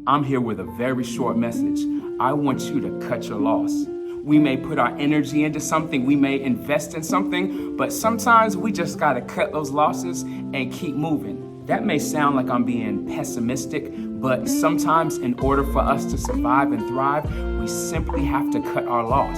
I'm here with a very short message. I want you to cut your loss. We may put our energy into something, we may invest in something, but sometimes we just gotta cut those losses and keep moving. That may sound like I'm being pessimistic, but sometimes in order for us to survive and thrive, we simply have to cut our loss.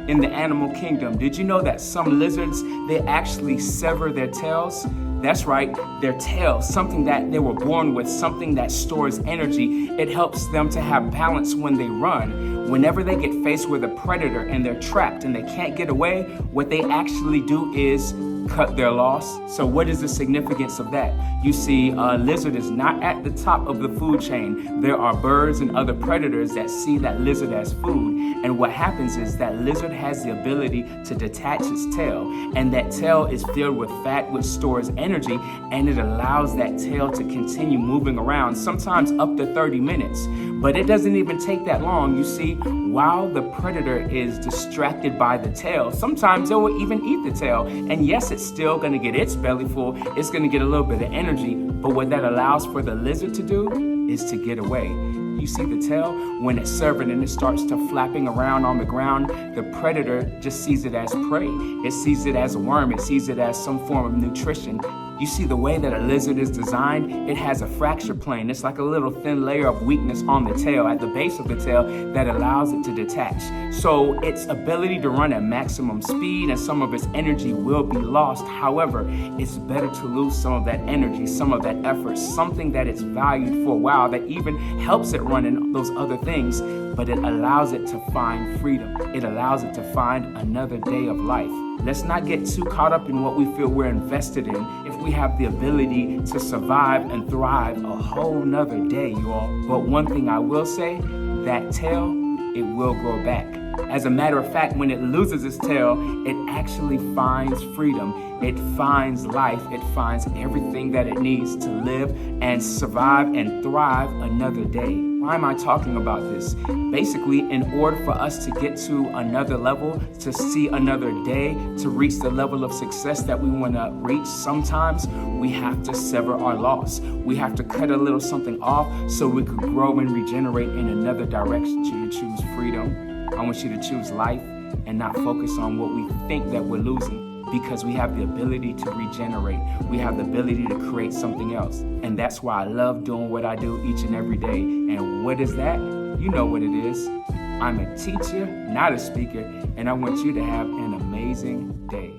In the animal kingdom, did you know that some lizards, they actually sever their tails? That's right, their tail, something that they were born with, something that stores energy. It helps them to have balance when they run. Whenever they get faced with a predator and they're trapped and they can't get away, what they actually do is cut their loss. So what is the significance of that? You see, a lizard is not at the top of the food chain. There are birds and other predators that see that lizard as food. And what happens is that lizard has the ability to detach its tail. And that tail is filled with fat, which stores energy, and it allows that tail to continue moving around, sometimes up to 30 minutes. But it doesn't even take that long. You see, while the predator is distracted by the tail, sometimes it will even eat the tail. And yes, it's still gonna get its belly full, it's gonna get a little bit of energy, but what that allows for the lizard to do is to get away. You see the tail, when it's severed and it starts to flapping around on the ground, the predator just sees it as prey. It sees it as a worm, it sees it as some form of nutrition. You see the way that a lizard is designed, it has a fracture plane. It's like a little thin layer of weakness on the tail, at the base of the tail, that allows it to detach. So its ability to run at maximum speed and some of its energy will be lost. However, it's better to lose some of that energy, some of that effort, something that it's valued for a while, that even helps it run in those other things, but it allows it to find freedom. It allows it to find another day of life. Let's not get too caught up in what we feel we're invested in if we have the ability to survive and thrive a whole nother day, you all. But one thing I will say, that tail, it will grow back. As a matter of fact, when it loses its tail, it actually finds freedom. It finds life. It finds everything that it needs to live and survive and thrive another day. Why am I talking about this? Basically, in order for us to get to another level, to see another day, to reach the level of success that we want to reach, sometimes we have to sever our loss. We have to cut a little something off so we could grow and regenerate in another direction. I want you to choose freedom. I want you to choose life and not focus on what we think that we're losing, because we have the ability to regenerate. We have the ability to create something else. And that's why I love doing what I do each and every day. And what is that? You know what it is. I'm a teacher, not a speaker, and I want you to have an amazing day.